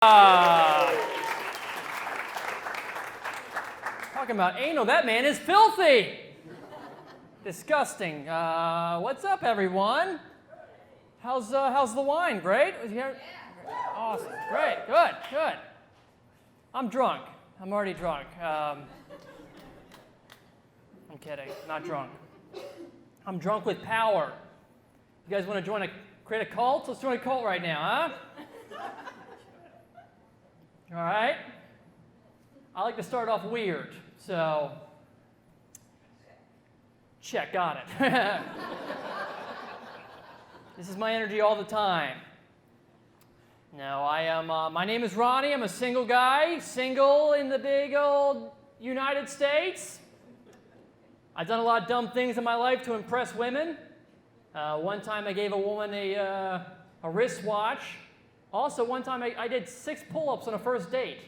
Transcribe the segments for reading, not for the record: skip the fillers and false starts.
Talking about anal, that man is filthy. Disgusting. What's up, everyone? How's the wine? Great? Was he here? Awesome. Great. Good. I'm drunk. I'm already drunk. I'm kidding. Not drunk. I'm drunk with power. You guys want to create a cult? Let's join a cult right now, huh? All right. I like to start off weird, so check, got it. This is my energy all the time. No, I am. My name is Ronnie. I'm a single guy, single in the big old United States. I've done a lot of dumb things in my life to impress women. One time I gave a woman a wristwatch. Also, one time I did 6 pull-ups on a first date.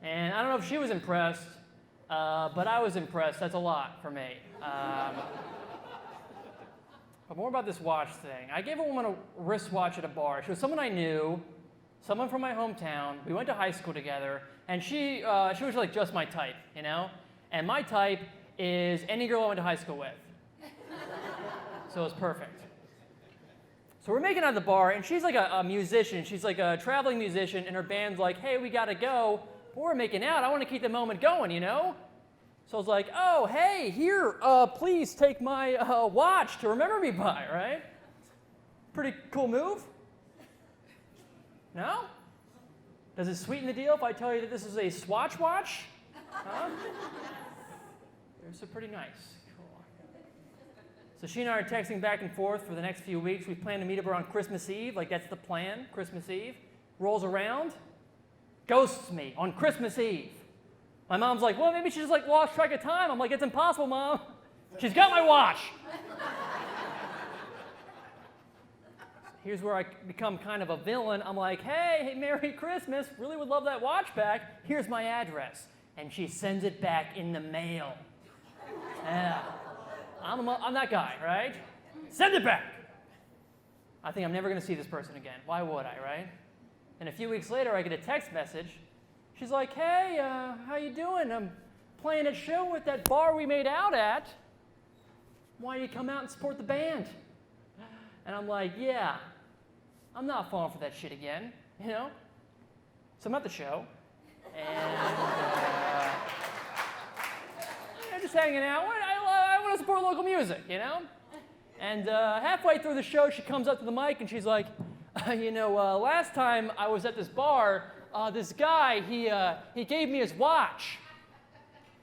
And I don't know if she was impressed, but I was impressed. That's a lot for me. But more about this watch thing. I gave a woman a wristwatch at a bar. She was someone I knew, someone from my hometown. We went to high school together, and she was like just my type, you know? And my type is any girl I went to high school with. So it was perfect. So we're making it out of the bar, and she's like a musician. She's like a traveling musician, and her band's like, hey, we gotta go. But we're making out. I want to keep the moment going, you know? So I was like, oh, hey, here, please take my watch to remember me by, right? Pretty cool move? No? Does it sweeten the deal if I tell you that this is a Swatch watch? Huh? They're so pretty nice. So she and I are texting back and forth for the next few weeks. We plan to meet up around Christmas Eve. Like, that's the plan, Christmas Eve. Rolls around, ghosts me on Christmas Eve. My mom's like, well, maybe she just like lost track of time. I'm like, it's impossible, Mom. She's got my watch. Here's where I become kind of a villain. I'm like, hey, Merry Christmas. Really would love that watch back. Here's my address. And she sends it back in the mail. Yeah. I'm that guy, right? Send it back. I think I'm never going to see this person again. Why would I, right? And a few weeks later, I get a text message. She's like, hey, how you doing? I'm playing a show at that bar we made out at. Why don't you come out and support the band? And I'm like, yeah, I'm not falling for that shit again, you know? So I'm at the show, and just hanging out. I want to support local music, you know? And halfway through the show, she comes up to the mic and she's like, last time I was at this bar, this guy, he gave me his watch.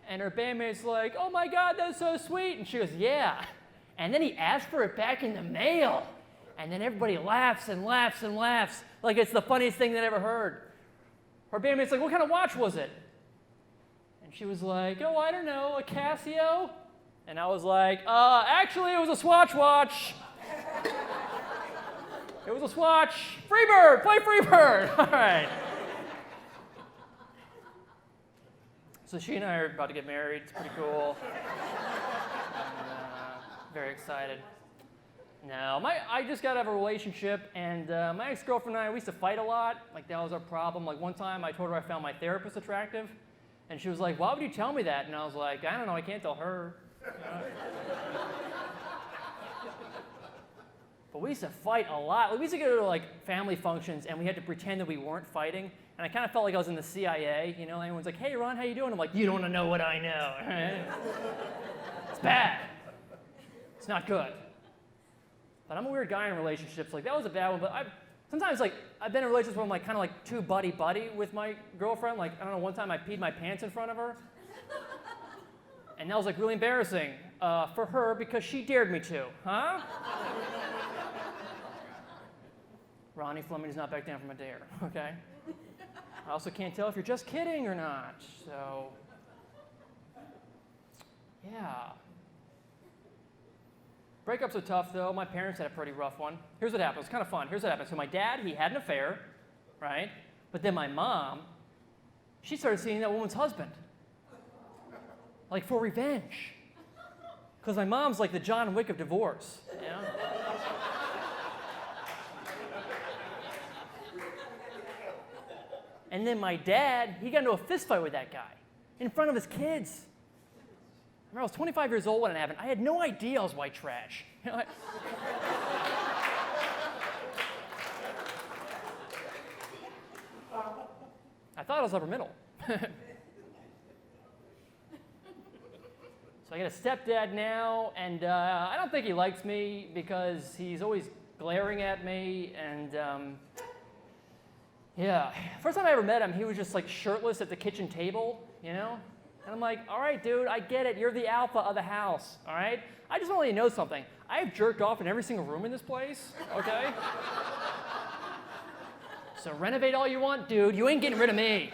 And her bandmate's like, oh my God, that's so sweet. And she goes, yeah. And then he asked for it back in the mail. And then everybody laughs and laughs and laughs like it's the funniest thing they'd ever heard. Her bandmate's like, what kind of watch was it? And she was like, oh, I don't know, a Casio? And I was like, actually, it was a Swatch watch. It was a Swatch. Freebird, play Freebird. All right. So she and I are about to get married. It's pretty cool. Very excited. No, I just got out of a relationship, and my ex-girlfriend and I, we used to fight a lot. Like, that was our problem. Like, one time I told her I found my therapist attractive, and she was like, why would you tell me that? And I was like, I don't know, I can't tell her. But we used to fight a lot. We used to go to like family functions, and we had to pretend that we weren't fighting. And I kind of felt like I was in the CIA. You know, everyone's like, "Hey, Ron, how you doing?" I'm like, "You don't want to know what I know." It's bad. It's not good. But I'm a weird guy in relationships. Like, that was a bad one. But sometimes like I've been in relationships where I'm like kind of like too buddy with my girlfriend. Like, I don't know, one time I peed my pants in front of her. And that was like really embarrassing for her because she dared me to, huh? Ronnie Fleming's not back down from a dare, okay? I also can't tell if you're just kidding or not, so yeah. Breakups are tough though. My parents had a pretty rough one. Here's what happened. It was kind of fun. Here's what happened. So my dad, he had an affair, right? But then my mom, she started seeing that woman's husband. Like, for revenge. Because my mom's like the John Wick of divorce, you know? And then my dad, he got into a fist fight with that guy in front of his kids. I remember I was 25 years old when it happened. I had no idea I was white trash. You know, I thought I was upper middle. So I got a stepdad now, and I don't think he likes me because he's always glaring at me, and yeah. First time I ever met him, he was just like shirtless at the kitchen table, you know? And I'm like, all right, dude, I get it. You're the alpha of the house, all right? I just want to let you know something. I have jerked off in every single room in this place, okay? So renovate all you want, dude. You ain't getting rid of me.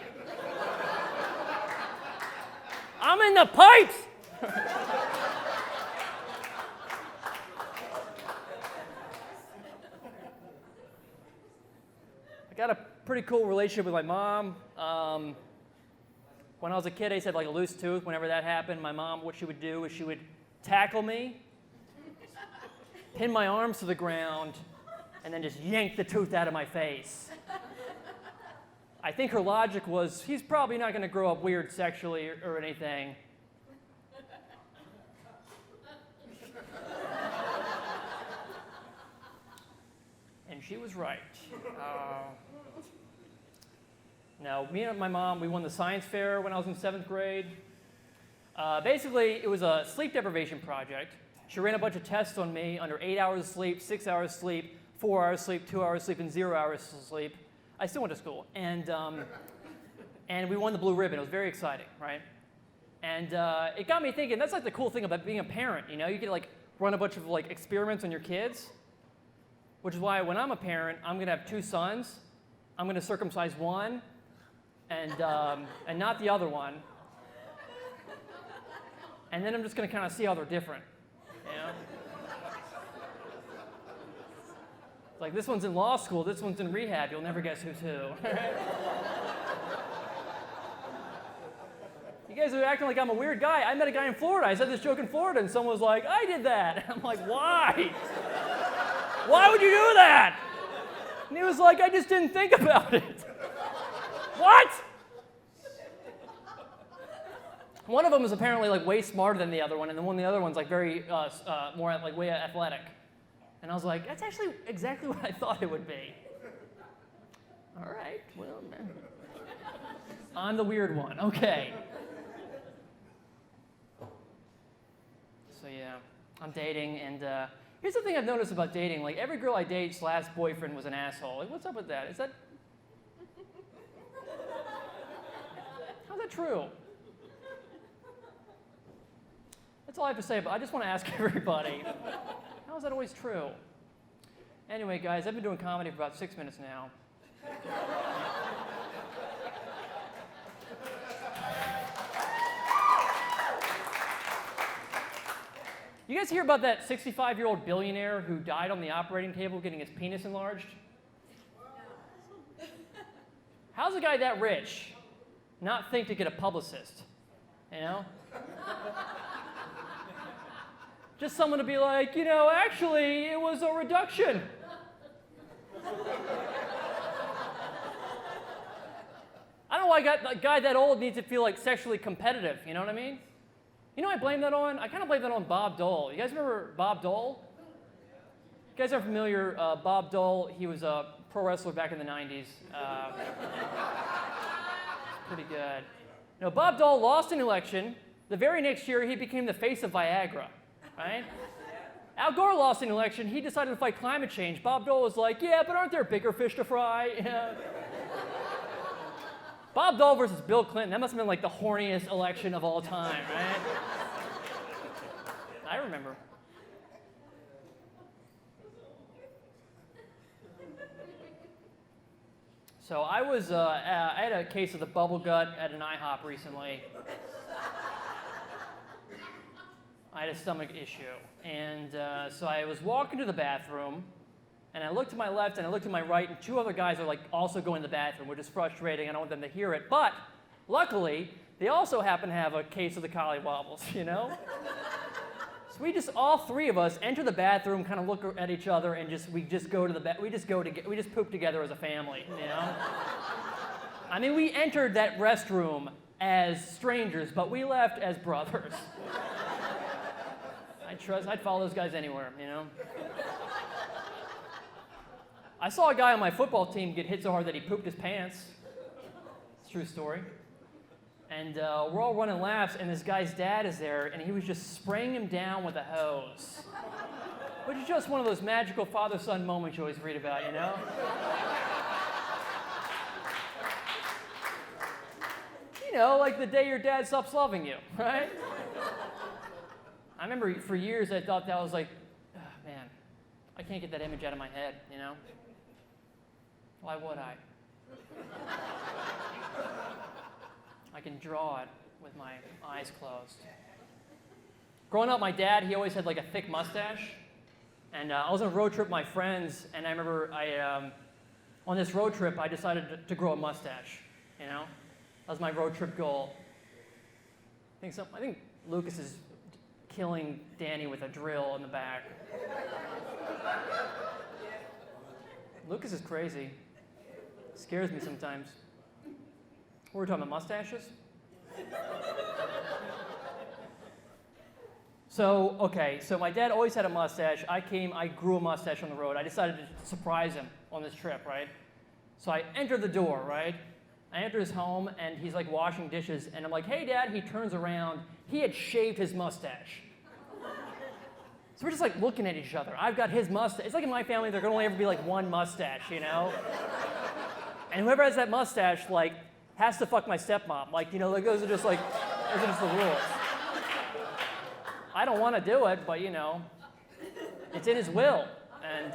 I'm in the pipes! I got a pretty cool relationship with my mom. When I was a kid, I used to have like a loose tooth. Whenever that happened, my mom, what she would do is she would tackle me, pin my arms to the ground, and then just yank the tooth out of my face. I think her logic was, he's probably not going to grow up weird sexually or anything. And she was right. Now, me and my mom, we won the science fair when I was in 7th grade. Basically, it was a sleep deprivation project. She ran a bunch of tests on me under 8 hours of sleep, 6 hours of sleep, 4 hours of sleep, 2 hours of sleep, and 0 hours of sleep. I still went to school. And we won the blue ribbon. It was very exciting, right? And it got me thinking, that's like the cool thing about being a parent, you know? You get to like run a bunch of like experiments on your kids, which is why when I'm a parent, I'm going to have 2 sons. I'm going to circumcise one and not the other one. And then I'm just going to kind of see how they're different, you know? Like, this one's in law school, this one's in rehab, you'll never guess who's who. You guys are acting like I'm a weird guy. I met a guy in Florida. I said this joke in Florida, and someone was like, I did that. I'm like, why? Why would you do that? And he was like, I just didn't think about it. What? One of them is apparently like way smarter than the other one, and then the other one's like very more like way athletic. And I was like, that's actually exactly what I thought it would be. All right, well, man. I'm the weird one. Okay. So yeah, I'm dating, and here's the thing I've noticed about dating. Like, every girl I date's last boyfriend was an asshole. Like, what's up with that? Is that... How's that true? That's all I have to say, but I just want to ask everybody, how is that always true? Anyway, guys, I've been doing comedy for about 6 minutes now. You guys hear about that 65-year-old billionaire who died on the operating table getting his penis enlarged? How's a guy that rich not think to get a publicist, you know? Just someone to be like, you know, actually, it was a reduction. I don't know why a guy that old needs to feel like sexually competitive, you know what I mean? You know what I blame that on? I kind of blame that on Bob Dole. You guys remember Bob Dole? You guys are familiar, Bob Dole, he was a pro wrestler back in the 90s. Pretty good. No, Bob Dole lost an election. The very next year, he became the face of Viagra. Right? Al Gore lost an election. He decided to fight climate change. Bob Dole was like, yeah, but aren't there bigger fish to fry? Yeah. Bob Dole versus Bill Clinton. That must have been like the horniest election of all time, right? I remember. So I had a case of the bubble gut at an IHOP recently. I had a stomach issue, and so I was walking to the bathroom, and I looked to my left and I looked to my right, and 2 other guys are like also going to the bathroom, which is frustrating. I don't want them to hear it, but luckily they also happen to have a case of the collywobbles, you know. So we just all 3 of us enter the bathroom, kind of look at each other, and we just poop together as a family, you know. I mean, we entered that restroom as strangers, but we left as brothers. I'd follow those guys anywhere, you know? I saw a guy on my football team get hit so hard that he pooped his pants. It's a true story. And we're all running laps, and this guy's dad is there, and he was just spraying him down with a hose. Which is just one of those magical father-son moments you always read about, you know? You know, like the day your dad stops loving you, right? I remember for years I thought that was like, oh, man, I can't get that image out of my head, you know? Why would I? I can draw it with my eyes closed. Growing up, my dad, he always had like a thick mustache. And I was on a road trip with my friends, and I remember on this road trip, I decided to grow a mustache, you know? That was my road trip goal. I think Lucas is killing Danny with a drill in the back. Lucas is crazy. Scares me sometimes. What were we talking about, mustaches? So my dad always had a mustache. I grew a mustache on the road. I decided to surprise him on this trip, right? So I enter the door, right? I enter his home, and he's like washing dishes, and I'm like, hey, Dad. He turns around. He had shaved his mustache. So we're just like looking at each other. I've got his mustache. It's like in my family, there can only ever be like one mustache, you know? And whoever has that mustache, like, has to fuck my stepmom. Like, you know, like those are just the rules. I don't want to do it, but, you know, it's in his will. And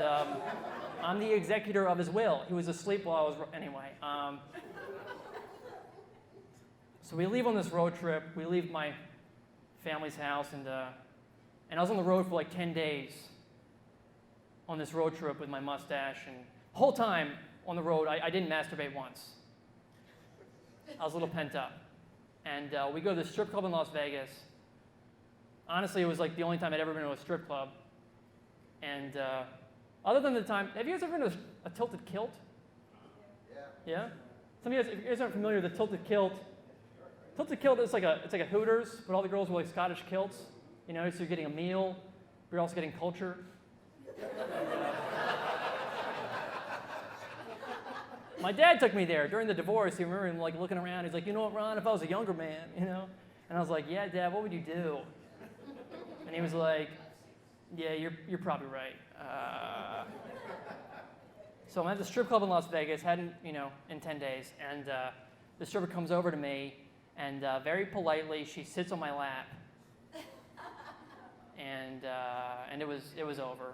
I'm the executor of his will. He was asleep while I was, anyway. So we leave on this road trip. We leave my family's house, and I was on the road for like 10 days on this road trip with my mustache. And the whole time on the road, I didn't masturbate once. I was a little pent up. And we go to the strip club in Las Vegas. Honestly, it was like the only time I'd ever been to a strip club. And other than the time, have you guys ever been to a tilted kilt? Yeah? Some of you guys, if you guys aren't familiar with the tilted kilt is like a Hooters, but all the girls wear like Scottish kilts. You know, so you're getting a meal, but you're also getting culture. My dad took me there during the divorce. He remember him like looking around. He's like, you know what, Ron? If I was a younger man, you know. And I was like, yeah, Dad. What would you do? And he was like, yeah, you're probably right. So I'm at the strip club in Las Vegas. Hadn't, you know, in 10 days, and the stripper comes over to me, and very politely she sits on my lap. And it was over,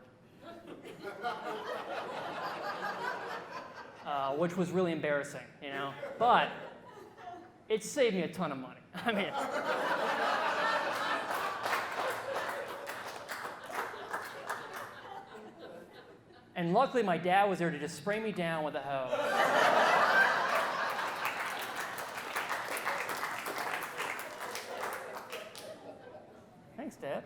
which was really embarrassing, you know. But it saved me a ton of money. I mean, and luckily my dad was there to just spray me down with a hose. Thanks, Dad.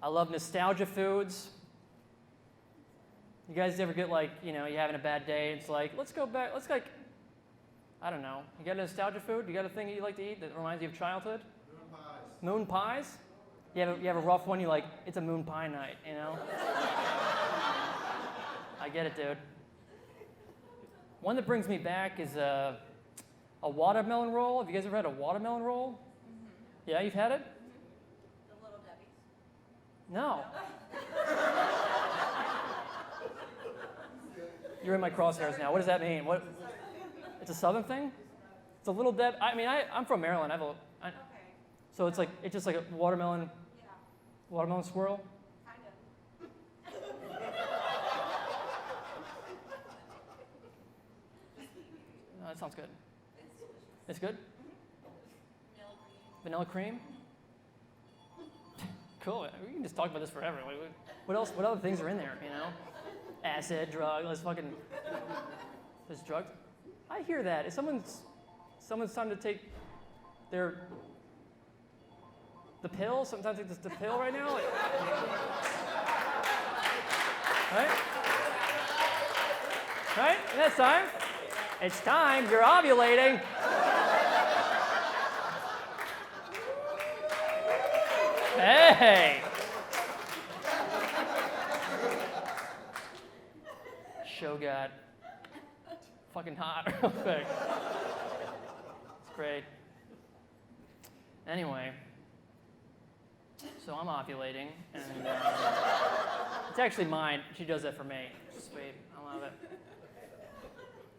I love nostalgia foods. You guys ever get like, you know, you're having a bad day, it's like, let's go back, I don't know. You got a nostalgia food? You got a thing that you like to eat that reminds you of childhood? Moon pies. Moon pies? You have a rough one, you're like, it's a moon pie night, you know? I get it, dude. One that brings me back is a watermelon roll. Have you guys ever had a watermelon roll? Mm-hmm. Yeah, you've had it? The Little Debbie's. No. You're in my crosshairs now. What does that mean? What? It's a Southern thing? It's a Little Deb. I mean, I'm from Maryland. Okay. So it's just like a watermelon. Yeah. Watermelon swirl. Kind of. That sounds good. It's delicious. It's good. Vanilla cream. Cool. We can just talk about this forever. What else? What other things are in there? You know, acid, drug. There's drugs. I hear that. Is someone's time to take the pill? Sometimes take the pill right now. Right? Right? That's time. It's time. You're ovulating. Hey. Show got fucking hot real quick. It's great. Anyway, so I'm ovulating, and it's actually mine. She does that for me. It's sweet. I love it.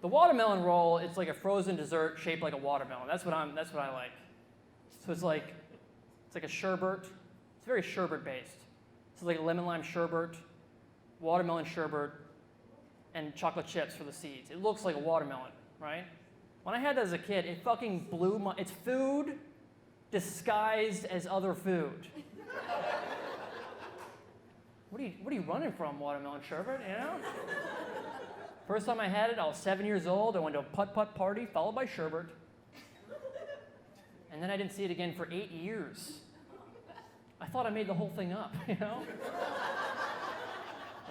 The watermelon roll, it's like a frozen dessert shaped like a watermelon. That's what I like. So it's like a sherbet. It's very sherbet based. So it's like a lemon lime sherbet, watermelon sherbet, and chocolate chips for the seeds. It looks like a watermelon, right? When I had that as a kid, it fucking blew my. It's food disguised as other food. What are you running from, watermelon sherbet? You know. First time I had it, I was 7 years old. I went to a putt-putt party, followed by sherbet. And then I didn't see it again for 8 years. I thought I made the whole thing up, you know?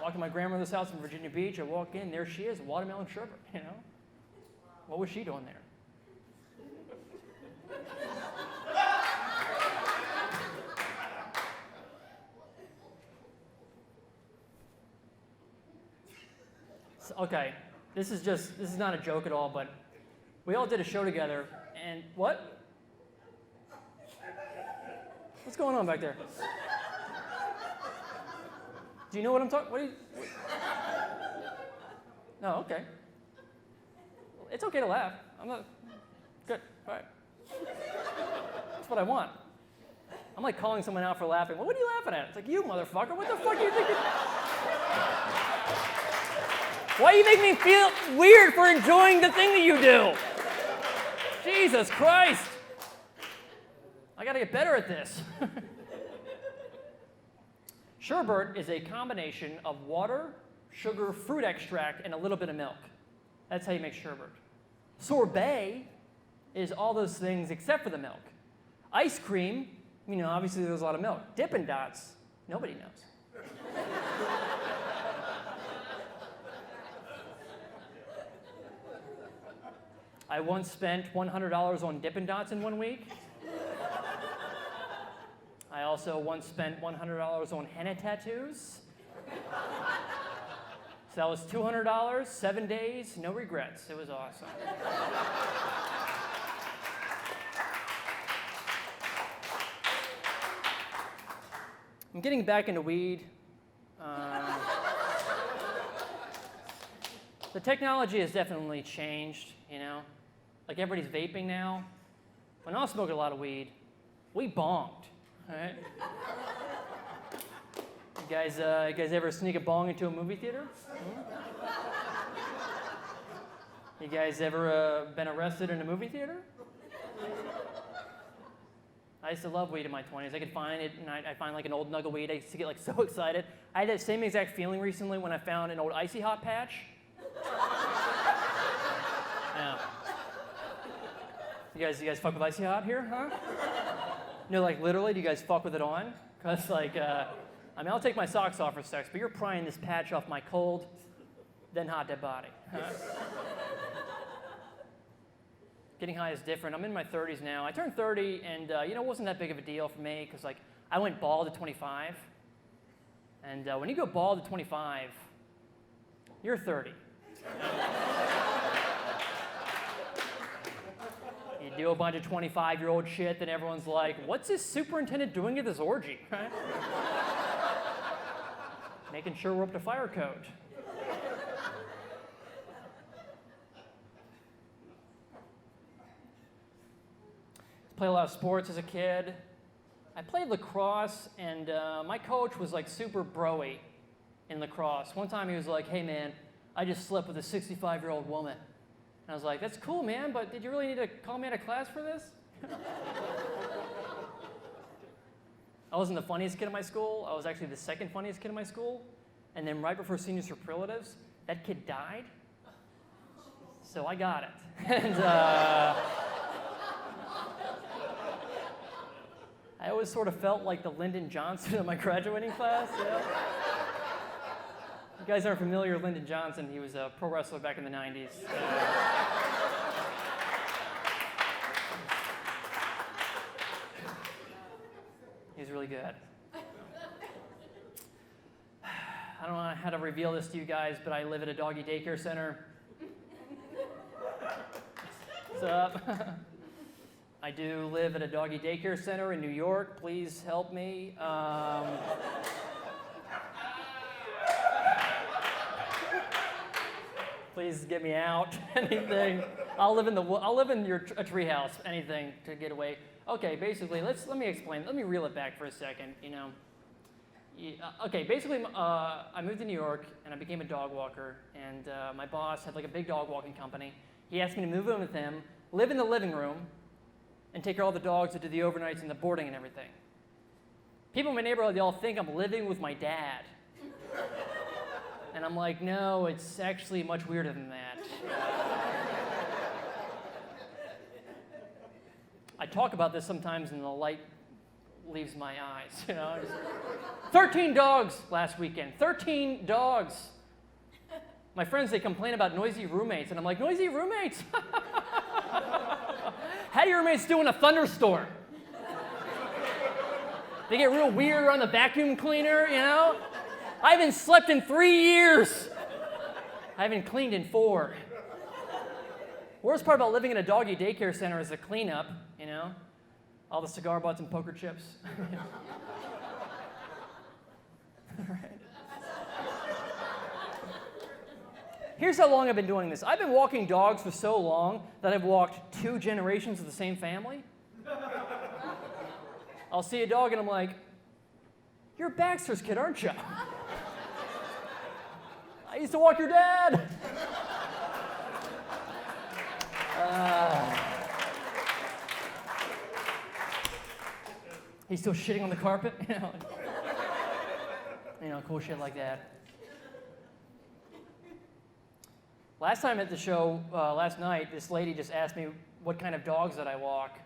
Walked to my grandmother's house in Virginia Beach. I walk in, there she is, watermelon sherbet, you know? What was she doing there? Okay, this is not a joke at all, but we all did a show together, and what? What's going on back there? Do you know what I'm talking? What? No, okay. It's okay to laugh. I'm not. Good. All right. That's what I want. I'm like calling someone out for laughing. Well, what are you laughing at? It's like, you motherfucker. What the fuck are you thinking? Why you make me feel weird for enjoying the thing that you do? Jesus Christ. I got to get better at this. Sherbet is a combination of water, sugar, fruit extract, and a little bit of milk. That's how you make sherbet. Sorbet is all those things except for the milk. Ice cream, you know, obviously there's a lot of milk. Dippin' Dots, nobody knows. I once spent $100 on Dippin' Dots in 1 week. I also once spent $100 on henna tattoos. So that was $200, 7 days, no regrets. It was awesome. I'm getting back into weed. The technology has definitely changed, you know? Like everybody's vaping now. When I was smoking a lot of weed, we bonged, right? You guys ever sneak a bong into a movie theater? You guys ever been arrested in a movie theater? I used to love weed in my 20s. I could find it, and I'd find like an old nug of weed. I used to get like so excited. I had that same exact feeling recently when I found an old Icy Hot patch. Yeah. You guys fuck with Icy Hot here, huh? No, like literally, do you guys fuck with it on? Because like, I mean, I'll take my socks off for sex, but you're prying this patch off my cold, then hot dead body. Huh? Getting high is different. I'm in my 30s now. I turned 30, and you know, it wasn't that big of a deal for me because like I went bald at 25, and when you go bald at 25, you're 30. You do a bunch of 25-year-old shit, then everyone's like, "What's this superintendent doing at this orgy?" Right? Making sure we're up to fire code. Played a lot of sports as a kid. I played lacrosse, and my coach was like super bro-y in lacrosse. One time he was like, "Hey man, I just slept with a 65-year-old woman." And I was like, "That's cool, man, but did you really need to call me out of class for this?" I wasn't the funniest kid in my school. I was actually the second funniest kid in my school. And then right before senior superlatives, that kid died. So I got it. And I always sort of felt like the Lyndon Johnson of my graduating class. Yeah. You guys aren't familiar with Lyndon Johnson. He was a pro wrestler back in the 90s. good. I don't know how to reveal this to you guys, but I live at a doggy daycare center. What's up? I do live at a doggy daycare center in New York. Please help me. Please get me out. Anything. I'll live in a treehouse. Anything to get away. Okay, basically, let me explain. Let me reel it back for a second. Okay, basically, I moved to New York and I became a dog walker. And my boss had like a big dog walking company. He asked me to move in with him, live in the living room, and take care of all the dogs that do the overnights and the boarding and everything. People in my neighborhood, they all think I'm living with my dad. And I'm like, no, it's actually much weirder than that. I talk about this sometimes and the light leaves my eyes, 13 dogs last weekend, 13 dogs. My friends, they complain about noisy roommates, and I'm like, noisy roommates? How do your roommates do in a thunderstorm? They get real weird on the vacuum cleaner, I haven't slept in 3 years. I haven't cleaned in 4. Worst part about living in a doggy daycare center is the cleanup, all the cigar butts and poker chips. Right. Here's how long I've been doing this. I've been walking dogs for so long that I've walked 2 generations of the same family. I'll see a dog and I'm like, you're Baxter's kid, aren't you? I used to walk your dad. He's still shitting on the carpet, cool shit like that. Last time at the show, last night, this lady just asked me what kind of dogs that I walk.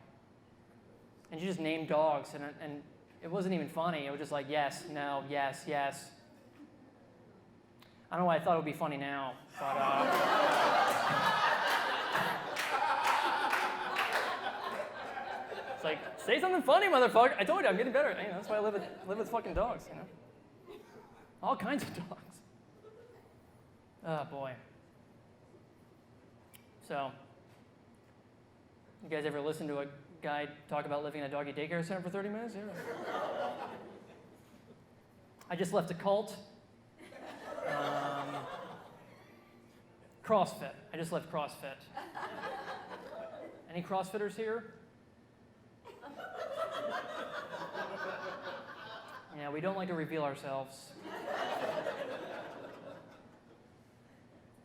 And she just named dogs, and it wasn't even funny. It was just like, yes, no, yes, yes. I don't know why I thought it would be funny now, but it's like, say something funny, motherfucker. I told you, I'm getting better. That's why I live with fucking dogs, All kinds of dogs. Oh, boy. So, you guys ever listen to a guy talk about living in a doggy daycare center for 30 minutes? Yeah. I just left a cult. CrossFit. I just left CrossFit. Any CrossFitters here? Yeah, we don't like to reveal ourselves.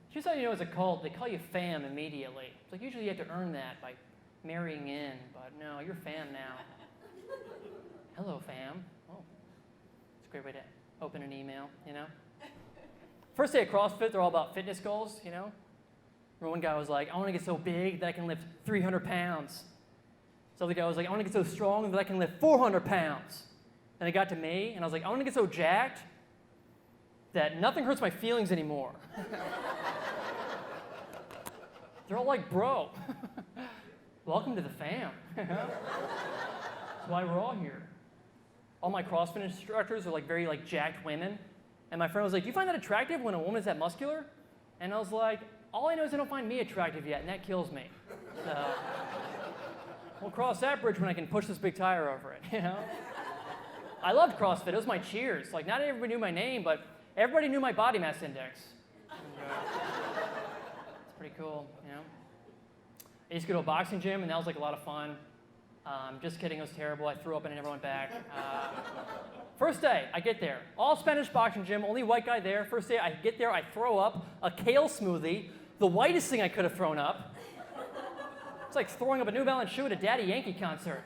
Here's how you know it's a cult. They call you fam immediately. It's like usually you have to earn that by marrying in, but no, you're fam now. Hello, fam. Oh, it's a great way to open an email, First day at CrossFit, they're all about fitness goals, One guy was like, I want to get so big that I can lift 300 pounds. So the guy was like, I want to get so strong that I can lift 400 pounds. And it got to me, and I was like, I want to get so jacked that nothing hurts my feelings anymore. They're all like, bro, welcome to the fam. That's why we're all here. All my CrossFit instructors are very jacked women. And my friend was like, do you find that attractive when a woman's that muscular? And I was like, all I know is they don't find me attractive yet, and that kills me. So we'll cross that bridge when I can push this big tire over it, I loved CrossFit. It was my cheers. Not everybody knew my name, but everybody knew my body mass index. It's pretty cool, I used to go to a boxing gym, and that was a lot of fun. Just kidding, it was terrible. I threw up and I never went back. First day, I get there. All Spanish boxing gym, only white guy there. First day, I get there, I throw up a kale smoothie, the whitest thing I could have thrown up. It's like throwing up a New Balance shoe at a Daddy Yankee concert,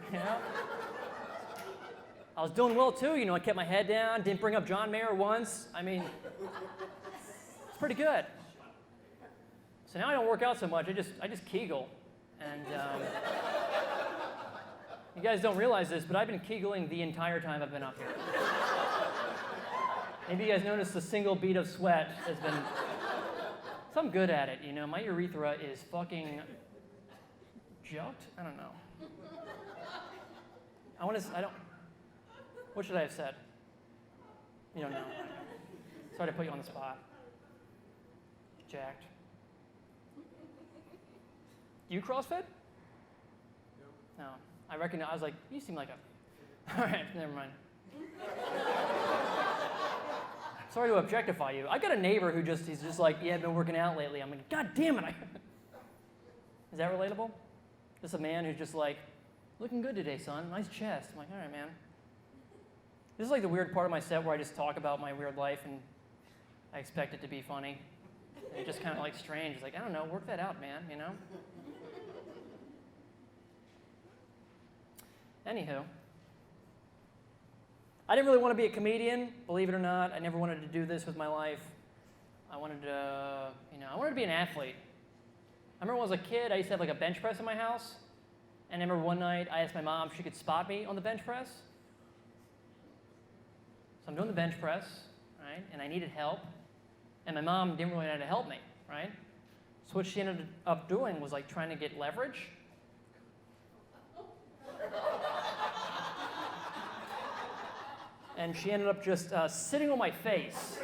I was doing well too, I kept my head down, didn't bring up John Mayer once. It's pretty good. So now I don't work out so much, I just Kegel. And you guys don't realize this, but I've been Kegling the entire time I've been up here. Maybe you guys noticed the single bead of sweat has been, so I'm good at it, my urethra is fucking jucked? I don't know. What should I have said? You don't know. Sorry to put you on the spot. Jacked. You CrossFit? No. I recognize. I was like, you seem like a. All right, never mind. Sorry to objectify you. I got a neighbor who he's just like, yeah, I've been working out lately. I'm like, God damn it. Is that relatable? Just a man who's just like, looking good today, son. Nice chest. I'm like, all right, man. This is like the weird part of my set where I just talk about my weird life and I expect it to be funny. And it's just kind of like strange. It's like, I don't know, work that out, man, you know? Anywho. I didn't really want to be a comedian, believe it or not. I never wanted to do this with my life. I wanted to be an athlete. I remember when I was a kid, I used to have like a bench press in my house. And I remember one night, I asked my mom if she could spot me on the bench press. So I'm doing the bench press, right? And I needed help. And my mom didn't really know how to help me, right? So what she ended up doing was like trying to get leverage. And she ended up just sitting on my face.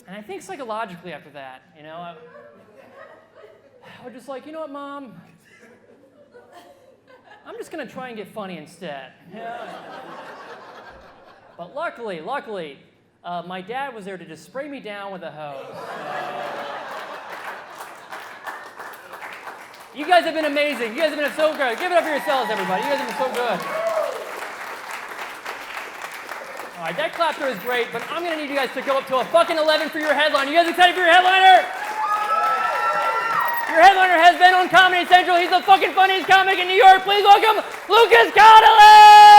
And I think psychologically after that, I was just like, you know what, Mom? I'm just going to try and get funny instead. Yeah. But luckily, my dad was there to just spray me down with a hose. You guys have been amazing. You guys have been so good. Give it up for yourselves, everybody. You guys have been so good. All right, that clapper is great, but I'm going to need you guys to go up to a fucking 11 for your headline. You guys excited for your headliner? Your headliner has been on Comedy Central. He's the fucking funniest comic in New York. Please welcome Lucas Caudill!